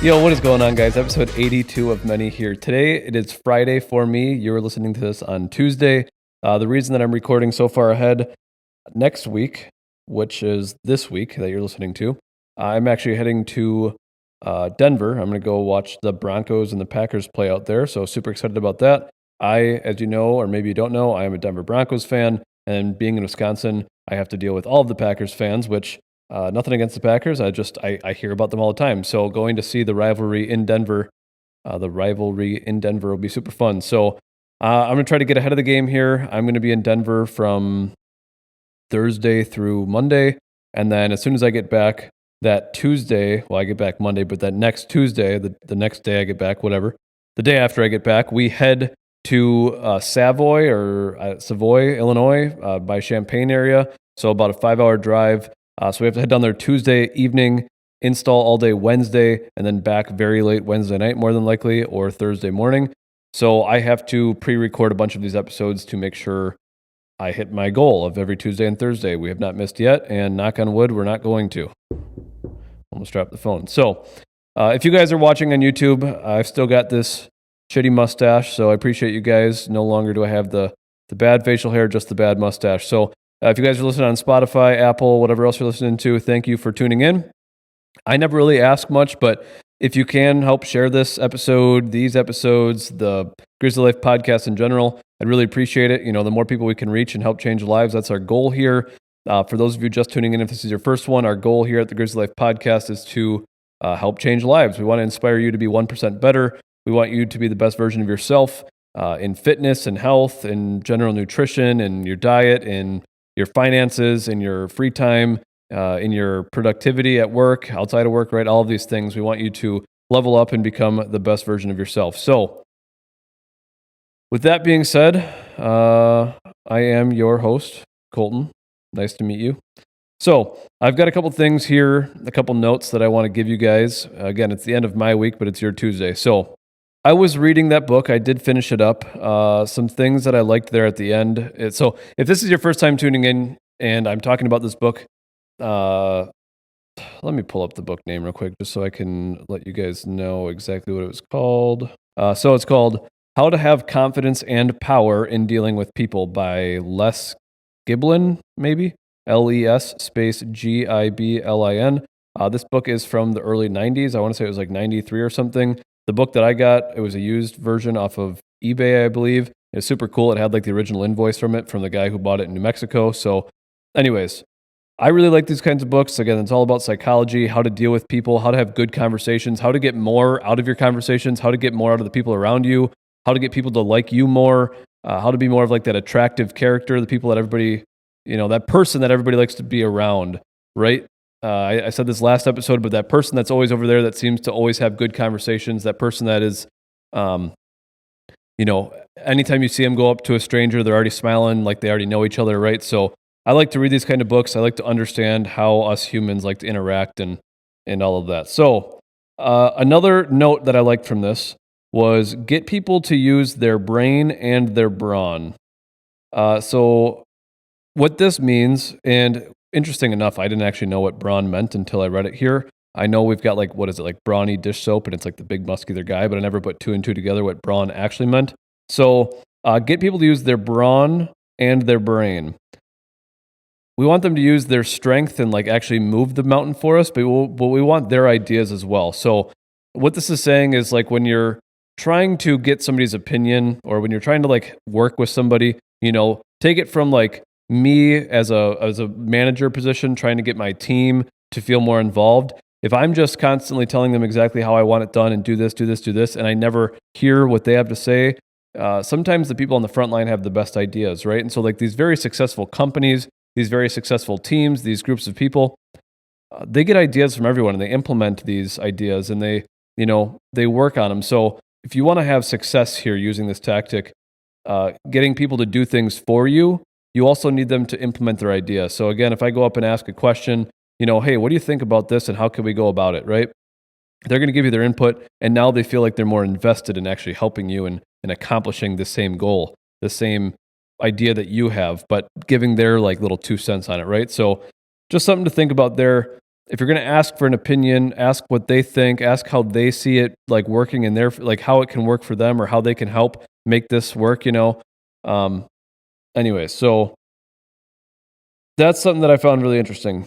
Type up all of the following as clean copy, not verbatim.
Yo, what is going on, guys? Episode 82 of Many here. Today, it is Friday for me. You're listening to this on Tuesday. The reason that I'm recording so far ahead, next week, which is this week that you're listening to, I'm actually heading to Denver. I'm going to go watch the Broncos and the Packers play out there, so super excited about that. As you know, or maybe you don't know, I am a Denver Broncos fan, and being in Wisconsin, I have to deal with all of the Packers fans, which nothing against the Packers. I hear about them all the time. So going to see the rivalry in Denver will be super fun. So I'm going to try to get ahead of the game here. I'm going to be in Denver from Thursday through Monday. And then as soon as I get back that Tuesday, well, I get back Monday, but that next Tuesday, the next day I get back, whatever, the day after I get back, we head to Savoy, Illinois, by Champaign area. So about a 5-hour drive. So we have to head down there Tuesday evening, install all day Wednesday, and then back very late Wednesday night, more than likely, or Thursday morning. So I have to pre-record a bunch of these episodes to make sure I hit my goal of every Tuesday and Thursday. We have not missed yet, and knock on wood, we're not going to. Almost dropped the phone. So if you guys are watching on YouTube, I've still got this shitty mustache, so I appreciate you guys. No longer do I have the bad facial hair, just the bad mustache. So if you guys are listening on Spotify, Apple, whatever else you're listening to, thank you for tuning in. I never really ask much, but if you can help share this episode, these episodes, the Grizzly Life podcast in general, I'd really appreciate it. You know, the more people we can reach and help change lives, that's our goal here. For those of you just tuning in, if this is your first one, our goal here at the Grizzly Life podcast is to help change lives. We want to inspire you to be 1% better. We want you to be the best version of yourself in fitness and health and general nutrition and your diet and your finances, in your free time, in your productivity at work, outside of work, right? All of these things. We want you to level up and become the best version of yourself. So, with that being said, I am your host, Colton. Nice to meet you. So, I've got a couple things here, a couple notes that I want to give you guys. Again, it's the end of my week, but it's your Tuesday. So, I was reading that book. I did finish it up. Some things that I liked there at the end. So if this is your first time tuning in and I'm talking about this book, let me pull up the book name real quick just so I can let you guys know exactly what it was called. So it's called How to Have Confidence and Power in Dealing with People by Les Giblin, maybe? LES space GIBLIN. This book is from the early 90s. I want to say it was like 93 or something. The book that I got, it was a used version off of eBay, I believe. It's super cool. It had like the original invoice from the guy who bought it in New Mexico. So anyways, I really like these kinds of books. Again, it's all about psychology, how to deal with people, how to have good conversations, how to get more out of your conversations, how to get more out of the people around you, how to get people to like you more, how to be more of like that attractive character, the people that everybody, that person that everybody likes to be around, right? I said this last episode, but that person that's always over there that seems to always have good conversations, that person that is, anytime you see them go up to a stranger, they're already smiling like they already know each other, right? So I like to read these kind of books. I like to understand how us humans like to interact and all of that. So another note that I liked from this was get people to use their brain and their brawn. So what this means, and interesting enough, I didn't actually know what brawn meant until I read it here. I know we've got like brawny dish soap, and it's like the big muscular guy, but I never put two and two together what brawn actually meant. So get people to use their brawn and their brain. We want them to use their strength and like actually move the mountain for us, but we want their ideas as well. So what this is saying is like when you're trying to get somebody's opinion or when you're trying to like work with somebody, take it from like me as a manager position, trying to get my team to feel more involved. If I'm just constantly telling them exactly how I want it done and do this, and I never hear what they have to say, sometimes the people on the front line have the best ideas, right? And so like these very successful companies, these very successful teams, these groups of people, they get ideas from everyone and they implement these ideas and they work on them. So if you want to have success here using this tactic, getting people to do things for you, you also need them to implement their idea. So again, if I go up and ask a question, hey, what do you think about this and how can we go about it, right? They're going to give you their input, and now they feel like they're more invested in actually helping you and accomplishing the same goal, the same idea that you have, but giving their like little 2 cents on it, right? So just something to think about there. if you're going to ask for an opinion, ask what they think, ask how they see it like working in their, like how it can work for them or how they can help make this work, Um, anyway, so that's something that I found really interesting.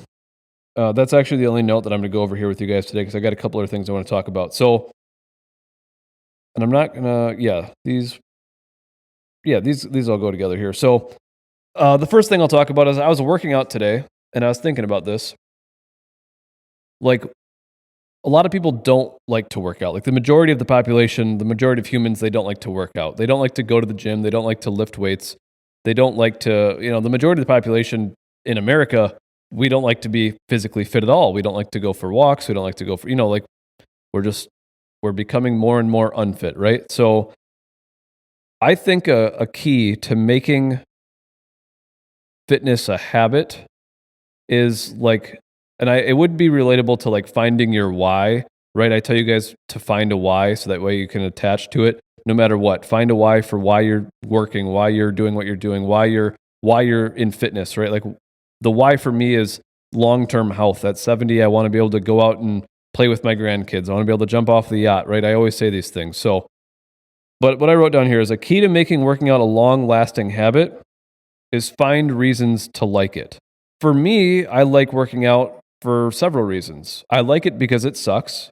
That's actually the only note that I'm going to go over here with you guys today because I got a couple other things I want to talk about. So, and I'm not gonna, these all go together here. So, the first thing I'll talk about is I was working out today and I was thinking about this. Like, a lot of people don't like to work out. Like the majority of the population, the majority of humans, they don't like to work out. They don't like to go to the gym. They don't like to lift weights. They don't like to, the majority of the population in America, we don't like to be physically fit at all. We don't like to go for walks. We don't like to go for, like we're becoming more and more unfit, right? So I think a key to making fitness a habit is like, it would be relatable to like finding your why, right? I tell you guys to find a why so that way you can attach to it no matter what. Find a why for why you're working, why you're doing what you're doing, why you're in fitness, right? Like the why for me is long-term health. At 70, I want to be able to go out and play with my grandkids. I want to be able to jump off the yacht, right? I always say these things. So, but what I wrote down here is a key to making working out a long-lasting habit is find reasons to like it. For me, I like working out for several reasons. I like it because it sucks.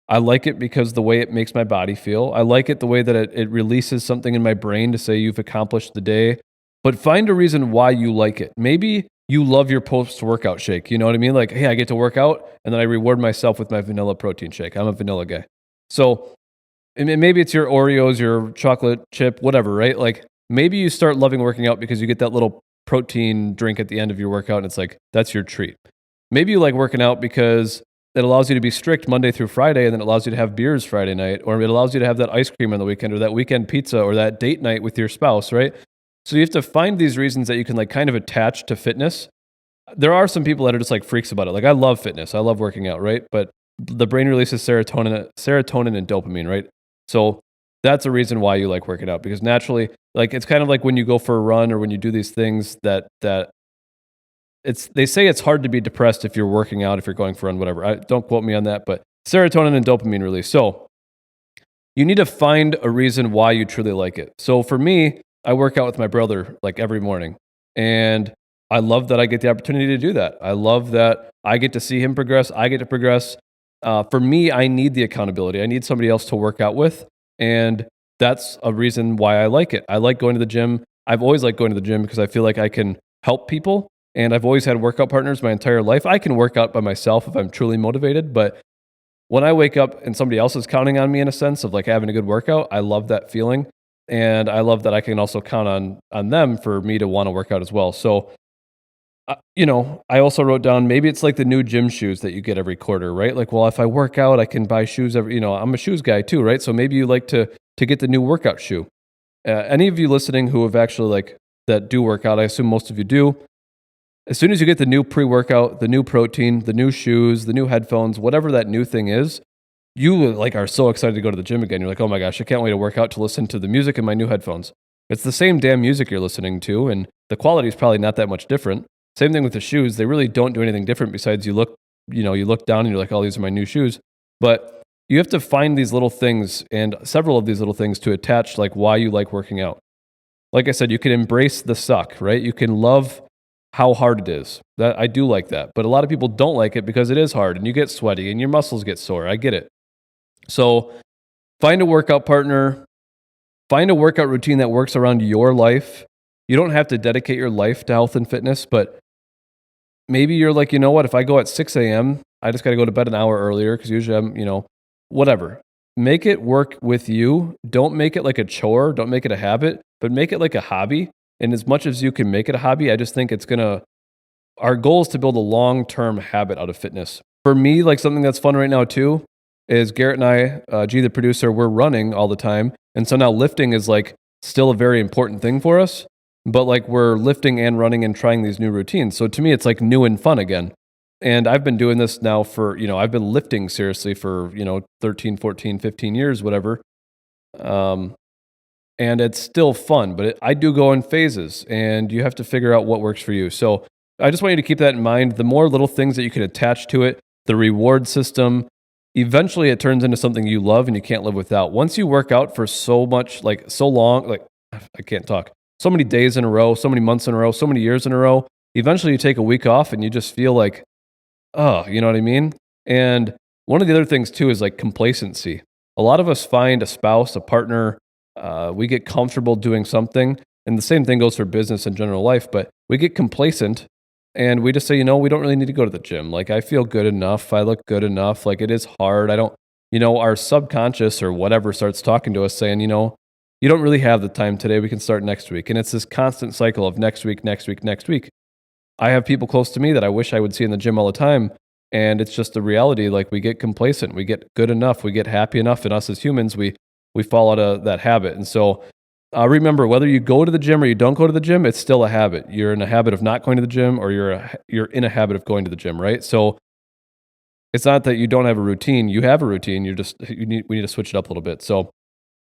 I like it because the way it makes my body feel. I like it the way that it releases something in my brain to say you've accomplished the day. But find a reason why you like it. Maybe you love your post-workout shake. You know what I mean? Like, hey, I get to work out and then I reward myself with my vanilla protein shake. I'm a vanilla guy. So and maybe it's your Oreos, your chocolate chip, whatever, right? Like maybe you start loving working out because you get that little protein drink at the end of your workout and it's like, that's your treat. Maybe you like working out because it allows you to be strict Monday through Friday and then it allows you to have beers Friday night, or it allows you to have that ice cream on the weekend or that weekend pizza or that date night with your spouse, right? So you have to find these reasons that you can like kind of attach to fitness. There are some people that are just like freaks about it. Like I love fitness. I love working out, right? But the brain releases serotonin and dopamine, right? So that's a reason why you like working out, because naturally, like it's kind of like when you go for a run or when you do these things that they say it's hard to be depressed if you're working out, if you're going for a run, whatever. Don't quote me on that, but serotonin and dopamine release. So you need to find a reason why you truly like it. So for me, I work out with my brother like every morning, and I love that I get the opportunity to do that. I love that I get to see him progress. I get to progress. For me, I need the accountability. I need somebody else to work out with, and that's a reason why I like it. I like going to the gym. I've always liked going to the gym because I feel like I can help people, and I've always had workout partners my entire life. I can work out by myself if I'm truly motivated, but when I wake up and somebody else is counting on me in a sense of like having a good workout, I love that feeling, and I love that I can also count on them for me to want to work out as well. So I also wrote down maybe it's like the new gym shoes that you get every quarter, right? Like, well, if I work out, I can buy shoes every, I'm a shoes guy too, right? So maybe you like to get the new workout shoe. Any of you listening who have actually like that do work out, I assume most of you do. As soon as you get the new pre-workout, the new protein, the new shoes, the new headphones, whatever that new thing is, you like are so excited to go to the gym again. You're like, oh my gosh, I can't wait to work out to listen to the music in my new headphones. It's the same damn music you're listening to, and the quality is probably not that much different. Same thing with the shoes. They really don't do anything different besides you look down and you're like, oh, these are my new shoes. But you have to find these little things and several of these little things to attach like why you like working out. Like I said, you can embrace the suck, right? You can love how hard it is. That I do like that. But a lot of people don't like it because it is hard and you get sweaty and your muscles get sore. I get it. So find a workout partner, find a workout routine that works around your life. You don't have to dedicate your life to health and fitness, but maybe you're like, you know what, if I go at 6 a.m., I just got to go to bed an hour earlier because usually I'm, whatever. Make it work with you. Don't make it like a chore. Don't make it a habit, but make it like a hobby. And as much as you can make it a hobby, I just think our goal is to build a long-term habit out of fitness. For me, like something that's fun right now too, is Garrett and I, G the producer, we're running all the time. And so now lifting is like still a very important thing for us. But like we're lifting and running and trying these new routines. So to me, it's like new and fun again. And I've been doing this now for, I've been lifting seriously for, 13, 14, 15 years, whatever. And it's still fun, but I do go in phases and you have to figure out what works for you. So I just want you to keep that in mind. The more little things that you can attach to it, the reward system, eventually it turns into something you love and you can't live without. Once you work out for so much, like so long, like I can't talk, so many days in a row, so many months in a row, so many years in a row, eventually you take a week off and you just feel like, oh, you know what I mean? And one of the other things too is like complacency. A lot of us find a spouse, a partner, we get comfortable doing something. And the same thing goes for business and general life, but we get complacent and we just say, we don't really need to go to the gym. Like, I feel good enough. I look good enough. Like, it is hard. I don't, our subconscious or whatever starts talking to us saying, you don't really have the time today. We can start next week. And it's this constant cycle of next week, next week, next week. I have people close to me that I wish I would see in the gym all the time. And it's just the reality. Like, we get complacent, we get good enough, we get happy enough. And us as humans, we fall out of that habit. And so remember, whether you go to the gym or you don't go to the gym, it's still a habit. You're in a habit of not going to the gym, or you're in a habit of going to the gym, right? So it's not that you don't have a routine. You have a routine. We need to switch it up a little bit. So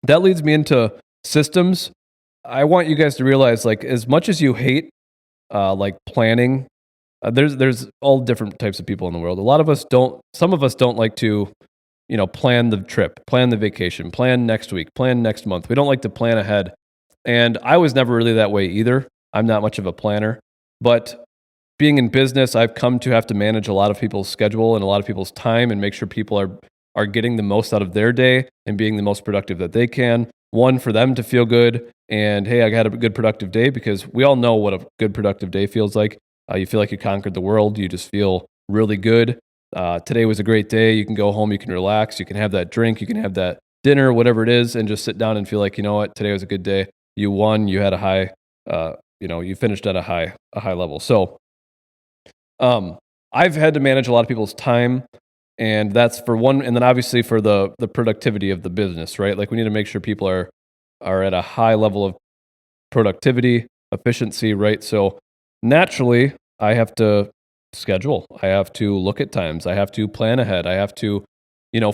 that leads me into systems. I want you guys to realize, like, as much as you hate like planning, there's all different types of people in the world. A lot of us don't. Some of us don't like to, plan the trip, plan the vacation, plan next week, plan next month. We don't like to plan ahead. And I was never really that way either. I'm not much of a planner. But being in business, I've come to have to manage a lot of people's schedule and a lot of people's time and make sure people are getting the most out of their day and being the most productive that they can. One, for them to feel good and, hey, I had a good productive day, because we all know what a good productive day feels like. You feel like you conquered the world. You just feel really good. Today was a great day. You can go home, you can relax, you can have that drink, you can have that dinner, whatever it is, and just sit down and feel like, you know what, today was a good day. You won, you had a high, you finished at a high level. So I've had to manage a lot of people's time, and that's for one, and then obviously for the productivity of the business, right? Like, we need to make sure people are at a high level of productivity, efficiency, right? So naturally, I have to schedule. I have to look at times. I have to plan ahead. I have to,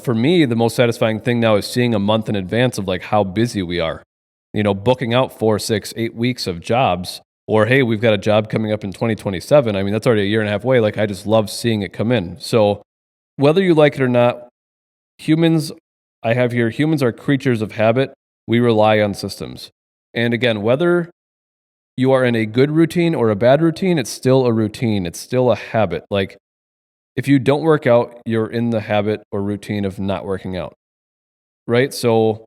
for me, the most satisfying thing now is seeing a month in advance of like how busy we are. Booking out 4, 6, 8 weeks of jobs, or hey, we've got a job coming up in 2027. I mean, that's already a year and a half away. Like, I just love seeing it come in. So whether you like it or not, humans are creatures of habit. We rely on systems. And again, whether you are in a good routine or a bad routine, it's still a routine. It's still a habit. Like, if you don't work out, you're in the habit or routine of not working out, right? So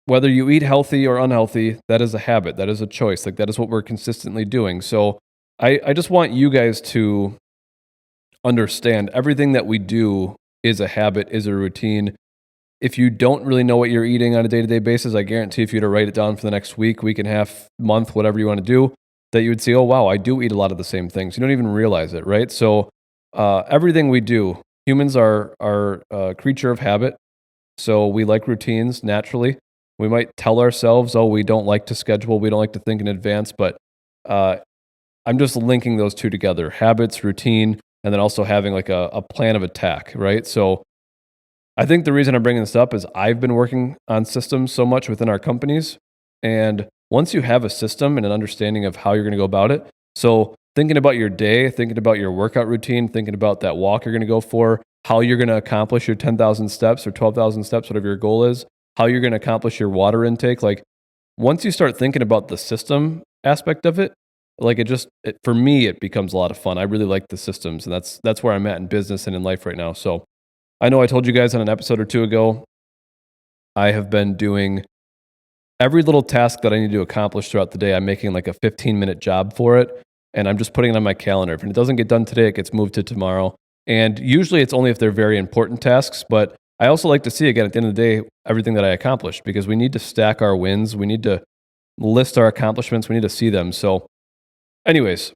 whether you eat healthy or unhealthy, that is a habit. That is a choice. Like, that is what we're consistently doing. So I just want you guys to understand everything that we do is a habit, is a routine. If you don't really know what you're eating on a day-to-day basis, I guarantee if you were to write it down for the next week, week and a half, month, whatever you want to do, that you would see, oh, wow, I do eat a lot of the same things. You don't even realize it, right? So everything we do, humans are a creature of habit. So we like routines naturally. We might tell ourselves, oh, we don't like to schedule, we don't like to think in advance, but I'm just linking those two together, habits, routine, and then also having like a plan of attack, right? So I think the reason I'm bringing this up is I've been working on systems so much within our companies. And once you have a system and an understanding of how you're going to go about it, so thinking about your day, thinking about your workout routine, thinking about that walk you're going to go for, how you're going to accomplish your 10,000 steps or 12,000 steps, whatever your goal is, how you're going to accomplish your water intake. Like, once you start thinking about the system aspect of it, like for me, it becomes a lot of fun. I really like the systems, and that's where I'm at in business and in life right now. So I know I told you guys on an episode or two ago, I have been doing every little task that I need to accomplish throughout the day. I'm making like a 15-minute job for it, and I'm just putting it on my calendar. If it doesn't get done today, it gets moved to tomorrow. And usually it's only if they're very important tasks, but I also like to see, again, at the end of the day, everything that I accomplished, because we need to stack our wins. We need to list our accomplishments. We need to see them. So anyways,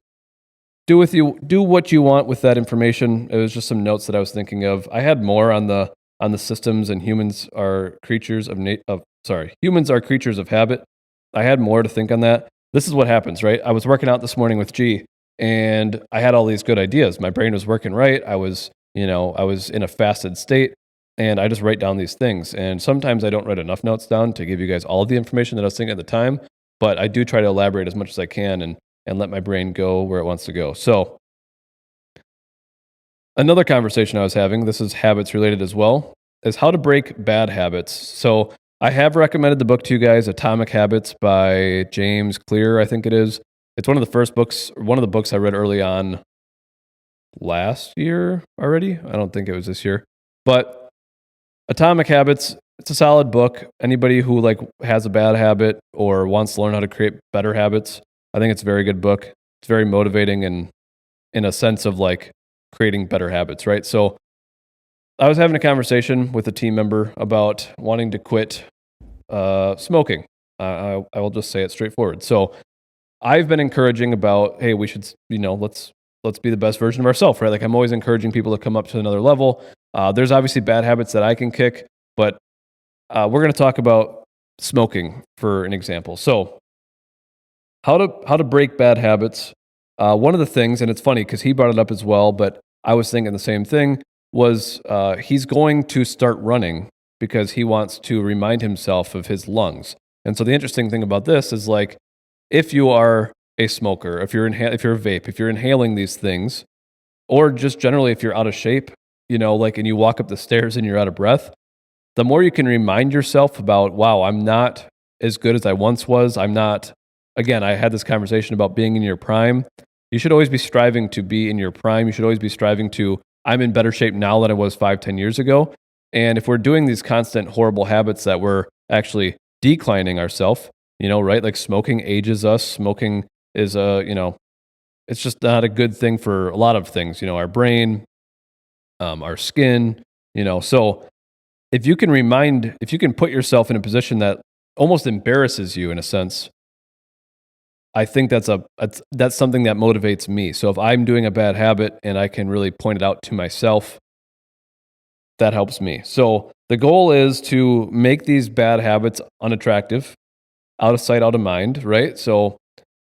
do what you want with that information. It was just some notes that I was thinking of. I had more on the systems, and humans are creatures of habit. I had more to think on that. This is what happens, right? I was working out this morning with G, and I had all these good ideas. My brain was working right. I was in a fasted state, and I just write down these things. And sometimes I don't write enough notes down to give you guys all of the information that I was thinking at the time, but I do try to elaborate as much as I can. And and let my brain go where it wants to go. So another conversation I was having, this is habits related as well, is how to break bad habits. So I have recommended the book to you guys, Atomic Habits by James Clear, I think it is. It's one of the books I read early on last year already. I don't think it was this year. But Atomic Habits, it's a solid book. Anybody who has a bad habit or wants to learn how to create better habits, I think it's a very good book. It's very motivating and in a sense of creating better habits, right? So I was having a conversation with a team member about wanting to quit smoking. I will just say it straightforward. So I've been encouraging about, hey, we should, let's be the best version of ourselves, right? I'm always encouraging people to come up to another level. There's obviously bad habits that I can kick, but we're going to talk about smoking for an example. So how to break bad habits. One of the things, and it's funny because he brought it up as well, but I was thinking the same thing, was he's going to start running because he wants to remind himself of his lungs. And so the interesting thing about this is if you are a smoker, if you're a vape, if you're inhaling these things, or just generally if you're out of shape, and you walk up the stairs and you're out of breath, the more you can remind yourself about, wow, I'm not as good as I once was. I'm not, again, I had this conversation about being in your prime. You should always be striving to be in your prime. You should always be striving to, I'm in better shape now than I was 5-10 years ago. And if we're doing these constant horrible habits that we're actually declining ourselves, right? Like smoking ages us. Smoking is it's just not a good thing for a lot of things, our brain, our skin, so if you can put yourself in a position that almost embarrasses you in a sense, I think that's something that motivates me. So if I'm doing a bad habit and I can really point it out to myself, that helps me. So the goal is to make these bad habits unattractive, out of sight, out of mind, right? So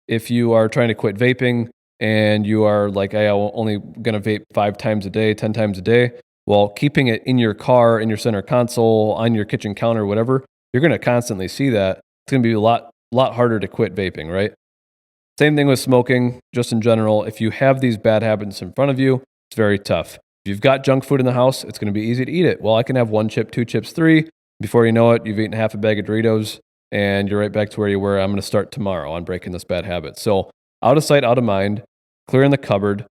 if you are trying to quit vaping and you are hey, I'm only going to vape 5 times a day, 10 times a day, well, keeping it in your car, in your center console, on your kitchen counter, whatever, you're going to constantly see that. It's going to be a lot harder to quit vaping, right? Same thing with smoking, just in general. If you have these bad habits in front of you, it's very tough. If you've got junk food in the house, it's going to be easy to eat it. Well, I can have 1 chip, 2 chips, 3. Before you know it, you've eaten half a bag of Doritos, and you're right back to where you were. I'm going to start tomorrow on breaking this bad habit. So out of sight, out of mind, clearing the cupboard.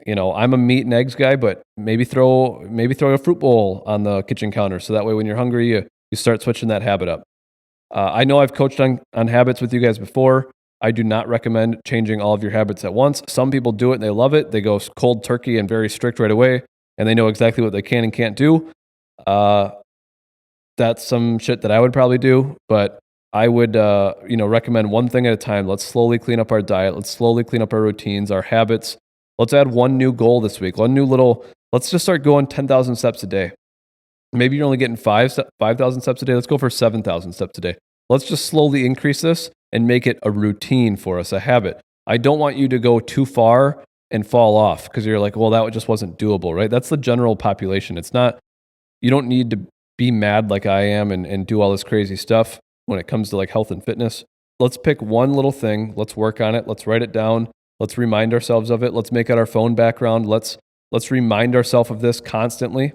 I'm a meat and eggs guy, but maybe throw a fruit bowl on the kitchen counter. So that way when you're hungry, you start switching that habit up. I know I've coached on habits with you guys before. I do not recommend changing all of your habits at once. Some people do it and they love it. They go cold turkey and very strict right away, and they know exactly what they can and can't do. That's some shit that I would probably do, but I would recommend one thing at a time. Let's slowly clean up our diet. Let's slowly clean up our routines, our habits. Let's add one new goal this week. Let's just start going 10,000 steps a day. Maybe you're only getting 5,000 steps a day. Let's go for 7,000 steps a day. Let's just slowly increase this and make it a routine for us, a habit. I don't want you to go too far and fall off because you're well, that just wasn't doable, right? That's the general population. It's not, you don't need to be mad like I am and do all this crazy stuff when it comes to health and fitness. Let's pick one little thing. Let's work on it. Let's write it down. Let's remind ourselves of it. Let's make it our phone background. Let's remind ourselves of this constantly.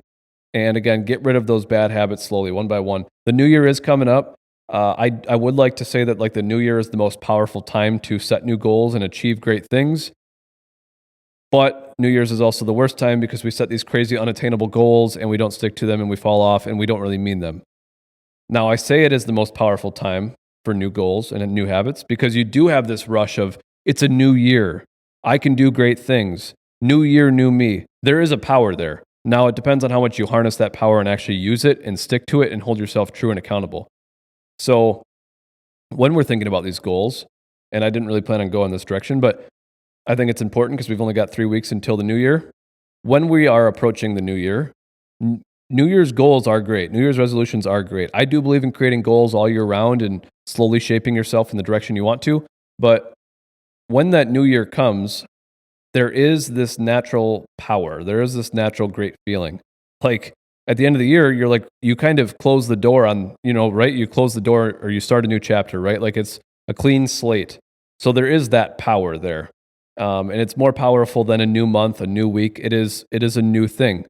And again, get rid of those bad habits slowly, one by one. The new year is coming up. I would like to say that the new year is the most powerful time to set new goals and achieve great things. But New Year's is also the worst time because we set these crazy unattainable goals and we don't stick to them and we fall off and we don't really mean them. Now, I say it is the most powerful time for new goals and new habits because you do have this rush of, it's a new year. I can do great things. New year, new me. There is a power there. Now, it depends on how much you harness that power and actually use it and stick to it and hold yourself true and accountable. So when we're thinking about these goals, and I didn't really plan on going this direction, but I think it's important because we've only got 3 weeks until the new year. When we are approaching the new year, New Year's goals are great. New Year's resolutions are great. I do believe in creating goals all year round and slowly shaping yourself in the direction you want to. But when that new year comes, there is this natural power. There is this natural great feeling. At the end of the year, you're you kind of close the door on, right? You close the door or you start a new chapter, right? It's a clean slate. So there is that power there. And it's more powerful than a new month, a new week. It is a new thing.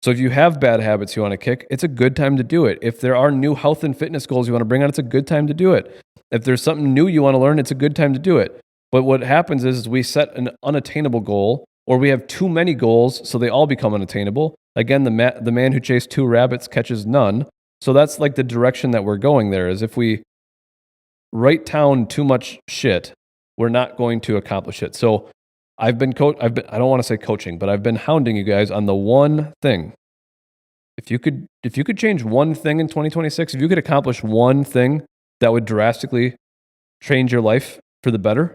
So if you have bad habits you want to kick, it's a good time to do it. If there are new health and fitness goals you want to bring on, it's a good time to do it. If there's something new you want to learn, it's a good time to do it. But what happens is we set an unattainable goal, or we have too many goals, so they all become unattainable. Again, the man who chased 2 rabbits catches none. So that's like the direction that we're going there, is if we write down too much shit, we're not going to accomplish it. So I don't want to say coaching, but I've been hounding you guys on the one thing. If you could change one thing in 2026, if you could accomplish one thing that would drastically change your life for the better.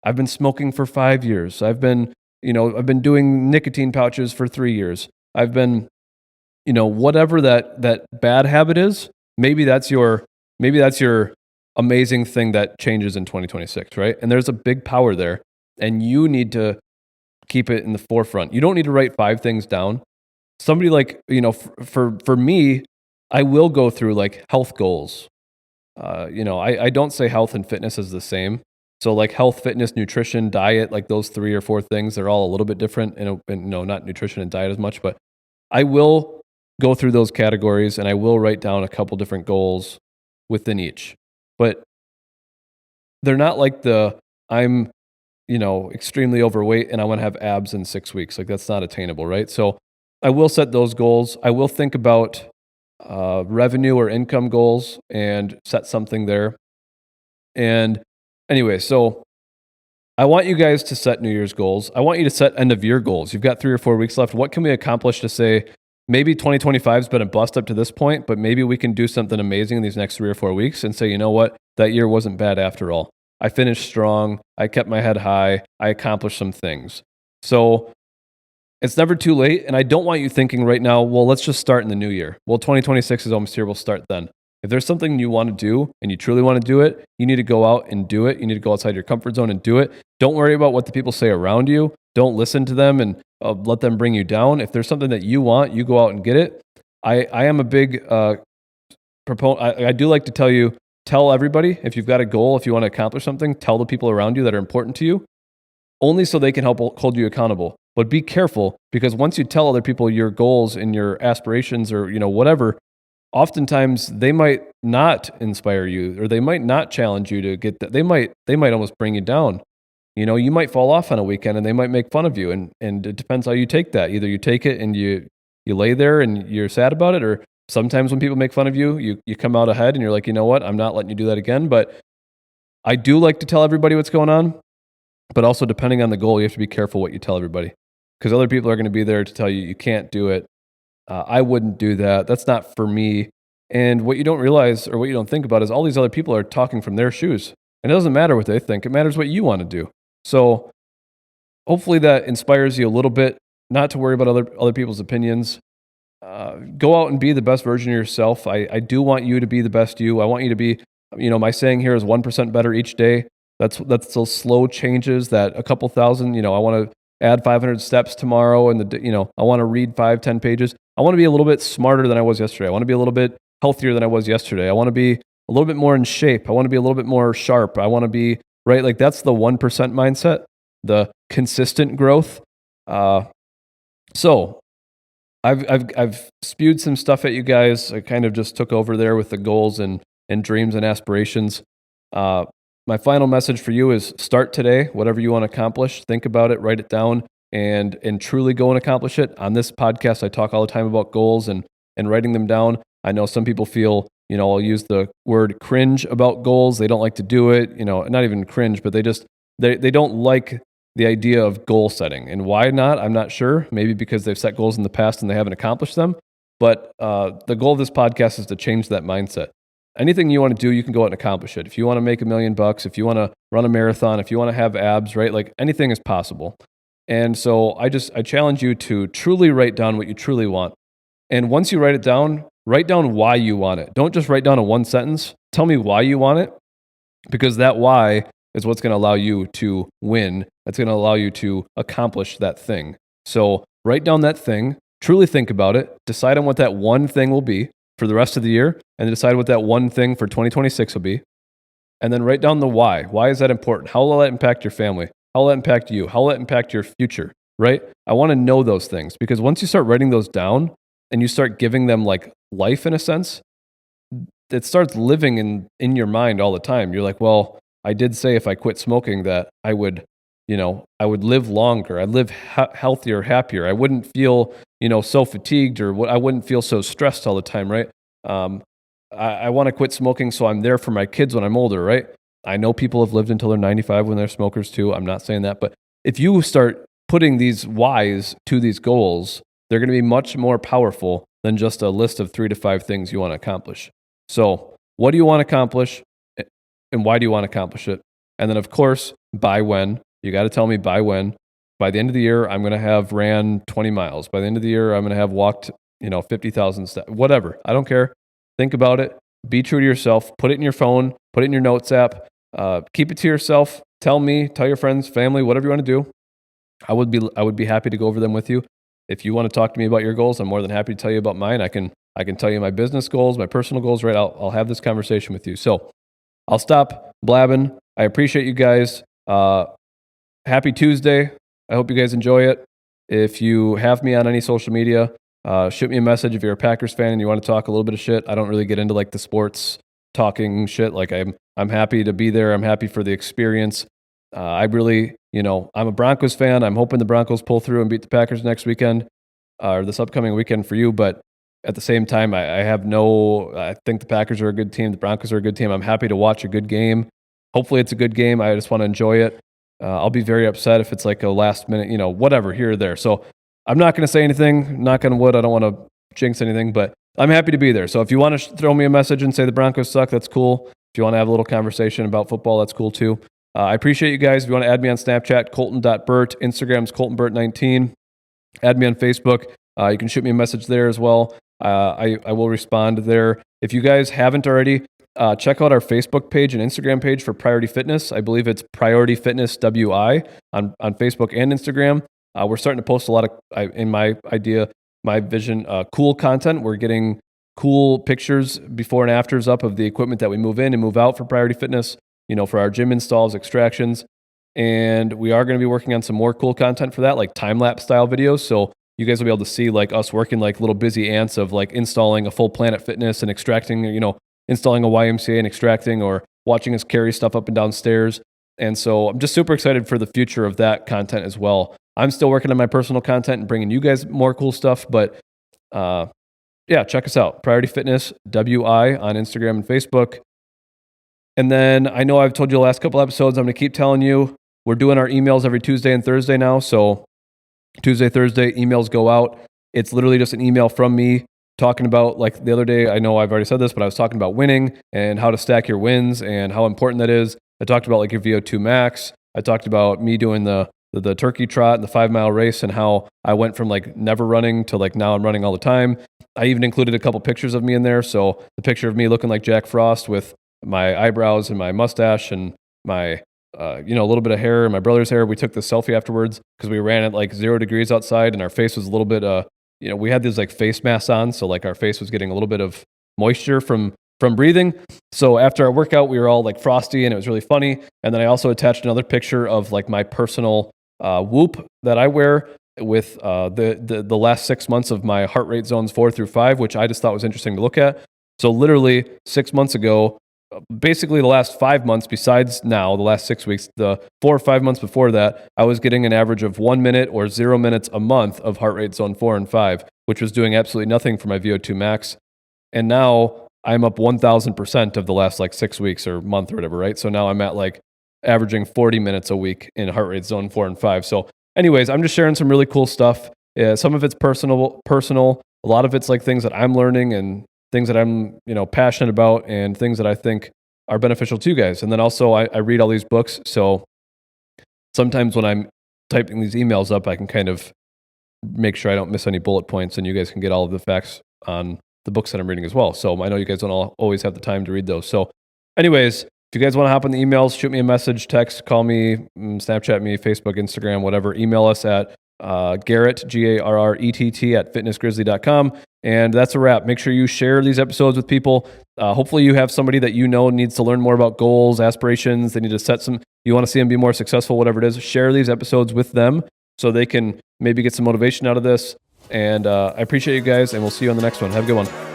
I've been smoking for 5 years. I've been doing nicotine pouches for 3 years. I've been, whatever that bad habit is, maybe that's your amazing thing that changes in 2026, right? And there's a big power there, and you need to keep it in the forefront. You don't need to write 5 things down. Somebody like, for me, I will go through like health goals. I don't say health and fitness is the same. So like health, fitness, nutrition, diet, like those 3 or 4 things, they're all a little bit different. And not nutrition and diet as much, but I will go through those categories and I will write down a couple different goals within each. But they're not like I'm extremely overweight and I want to have abs in 6 weeks. Like that's not attainable, right? So I will set those goals. I will think about revenue or income goals and set something there. And anyway, so I want you guys to set New Year's goals. I want you to set end of year goals. You've got 3 or 4 weeks left. What can we accomplish to say, maybe 2025 has been a bust up to this point, but maybe we can do something amazing in these next 3 or 4 weeks and say, you know what? That year wasn't bad after all. I finished strong. I kept my head high. I accomplished some things. So it's never too late. And I don't want you thinking right now, well, let's just start in the new year. Well, 2026 is almost here. We'll start then. If there's something you want to do and you truly want to do it, you need to go out and do it. You need to go outside your comfort zone and do it. Don't worry about what the people say around you. Don't listen to them and let them bring you down. If there's something that you want, you go out and get it. I am a big proponent. I do like to tell everybody, if you've got a goal, if you want to accomplish something, tell the people around you that are important to you, only so they can help hold you accountable. But be careful, because once you tell other people your goals and your aspirations or whatever, oftentimes they might not inspire you, or they might not challenge you to get that. They might almost bring you down. You might fall off on a weekend and they might make fun of you, and it depends how you take that. Either you take it and you lay there and you're sad about it, or sometimes when people make fun of you, you come out ahead and you're like, you know what, I'm not letting you do that again. But I do like to tell everybody what's going on, but also depending on the goal, you have to be careful what you tell everybody, because other people are going to be there to tell you can't do it. I wouldn't do that. That's not for me. And what you don't realize, or what you don't think about, is all these other people are talking from their shoes. And it doesn't matter what they think. It matters what you want to do. So hopefully that inspires you a little bit, not to worry about other people's opinions. Go out and be the best version of yourself. I do want you to be the best you. I want you to be, my saying here is 1% better each day. That's those slow changes, that a couple thousand, I want to add 500 steps tomorrow, and I want to read 5-10 pages. I want to be a little bit smarter than I was yesterday. I want to be a little bit healthier than I was yesterday. I want to be a little bit more in shape. I want to be a little bit more sharp. I want to be, right? Like that's the 1% mindset, the consistent growth. So I've spewed some stuff at you guys. I kind of just took over there with the goals and dreams and aspirations. My final message for you is start today. Whatever you want to accomplish, think about it, write it down, and truly go and accomplish it. On this podcast, I talk all the time about goals and writing them down. I know some people feel, I'll use the word cringe about goals. They don't like to do it, not even cringe, but they don't like the idea of goal setting. And why not? I'm not sure. Maybe because they've set goals in the past and they haven't accomplished them. But the goal of this podcast is to change that mindset. Anything you want to do, you can go out and accomplish it. If you want to make $1 million, if you want to run a marathon, if you want to have abs, right? Like anything is possible. And so I challenge you to truly write down what you truly want. And once you write down why you want it. Don't just write down a one sentence. Tell me why you want it, because that why is what's going to allow you to win. That's going to allow you to accomplish that thing. So write down that thing, truly think about it, decide on what that one thing will be for the rest of the year, and decide what that one thing for 2026 will be. And then write down the why. Why is that important? How will that impact your family? How will that impact you? How will that impact your future? Right? I want to know those things, because once you start writing those down and you start giving them like life in a sense, it starts living in your mind all the time. You're like, well, I did say if I quit smoking that I would, I would live longer. I'd live healthier, happier. I wouldn't feel, so fatigued, or I wouldn't feel so stressed all the time, right? I want to quit smoking so I'm there for my kids when I'm older, right? I know people have lived until they're 95 when they're smokers too. I'm not saying that, but if you start putting these whys to these goals, they're going to be much more powerful than just a list of 3 to 5 things you want to accomplish. So, what do you want to accomplish, and why do you want to accomplish it? And then, of course, by when. You got to tell me by when. By the end of the year, I'm going to have ran 20 miles. By the end of the year, I'm going to have walked, 50,000 steps. Whatever. I don't care. Think about it. Be true to yourself. Put it in your phone. Put it in your notes app. Keep it to yourself. Tell me. Tell your friends, family, whatever you want to do. I would be happy to go over them with you. If you want to talk to me about your goals, I'm more than happy to tell you about mine. I can tell you my business goals, my personal goals, right? I'll have this conversation with you. So I'll stop blabbing. I appreciate you guys. Happy Tuesday. I hope you guys enjoy it. If you have me on any social media, shoot me a message if you're a Packers fan and you want to talk a little bit of shit. I don't really get into like the sports talking shit. Like I'm happy to be there. I'm happy for the experience. I really, I'm a Broncos fan. I'm hoping the Broncos pull through and beat the Packers next weekend, or this upcoming weekend for you. But at the same time, I think the Packers are a good team. The Broncos are a good team. I'm happy to watch a good game. Hopefully it's a good game. I just want to enjoy it. I'll be very upset if it's like a last minute, whatever, here or there. So I'm not going to say anything, knock on wood. I don't want to jinx anything, but I'm happy to be there. So if you want to throw me a message and say the Broncos suck, that's cool. If you want to have a little conversation about football, that's cool too. I appreciate you guys. If you want to add me on Snapchat, Colton.Burt. Instagram's ColtonBurt19. Add me on Facebook. You can shoot me a message there as well. I will respond there. If you guys haven't already, check out our Facebook page and Instagram page for Priority Fitness. I believe it's Priority Fitness WI on Facebook and Instagram. We're starting to post a lot of, in my vision, cool content. We're getting cool pictures before and afters up of the equipment that we move in and move out for Priority Fitness, for our gym installs, extractions. And we are going to be working on some more cool content for that, like time-lapse style videos. So you guys will be able to see like us working like little busy ants of like installing a full Planet Fitness and extracting, installing a YMCA and extracting, or watching us carry stuff up and down stairs. And so I'm just super excited for the future of that content as well. I'm still working on my personal content and bringing you guys more cool stuff, but yeah, check us out. Priority Fitness WI on Instagram and Facebook. And then I know I've told you the last couple episodes, I'm going to keep telling you, we're doing our emails every Tuesday and Thursday now. So Tuesday, Thursday, emails go out. It's literally just an email from me talking about, like the other day, I know I've already said this, but I was talking about winning and how to stack your wins and how important that is. I talked about like your VO2 max. I talked about me doing the turkey trot and the 5-mile race and how I went from like never running to like now I'm running all the time. I even included a couple pictures of me in there. So the picture of me looking like Jack Frost with my eyebrows and my mustache and my, a little bit of hair and my brother's hair. We took the selfie afterwards because we ran at like 0 degrees outside and our face was a little bit, we had these like face masks on. So like our face was getting a little bit of moisture from breathing. So after our workout, we were all like frosty and it was really funny. And then I also attached another picture of like my personal Whoop that I wear with the last 6 months of my heart rate zones 4 through 5, which I just thought was interesting to look at. So literally 6 months ago, basically the last 5 months besides now, the last 6 weeks, the 4 or 5 months before that, I was getting an average of 1 minute or 0 minutes a month of heart rate zone 4 and 5, which was doing absolutely nothing for my VO2 max. And now I'm up 1,000% of the last like 6 weeks or month or whatever, right? So now I'm at like averaging 40 minutes a week in heart rate zone 4 and 5. So anyways, I'm just sharing some really cool stuff. Some of it's personal. A lot of it's like things that I'm learning and things that I'm, passionate about and things that I think are beneficial to you guys. And then also I read all these books. So sometimes when I'm typing these emails up, I can kind of make sure I don't miss any bullet points and you guys can get all of the facts on the books that I'm reading as well. So I know you guys don't always have the time to read those. So anyways, if you guys want to hop on the emails, shoot me a message, text, call me, Snapchat me, Facebook, Instagram, whatever. Email us at Garrett, Garrett at fitnessgrizzly.com. And that's a wrap. Make sure you share these episodes with people. Hopefully you have somebody that you know needs to learn more about goals, aspirations. They need to set some, you want to see them be more successful, whatever it is. Share these episodes with them so they can maybe get some motivation out of this. And I appreciate you guys, and we'll see you on the next one. Have a good one.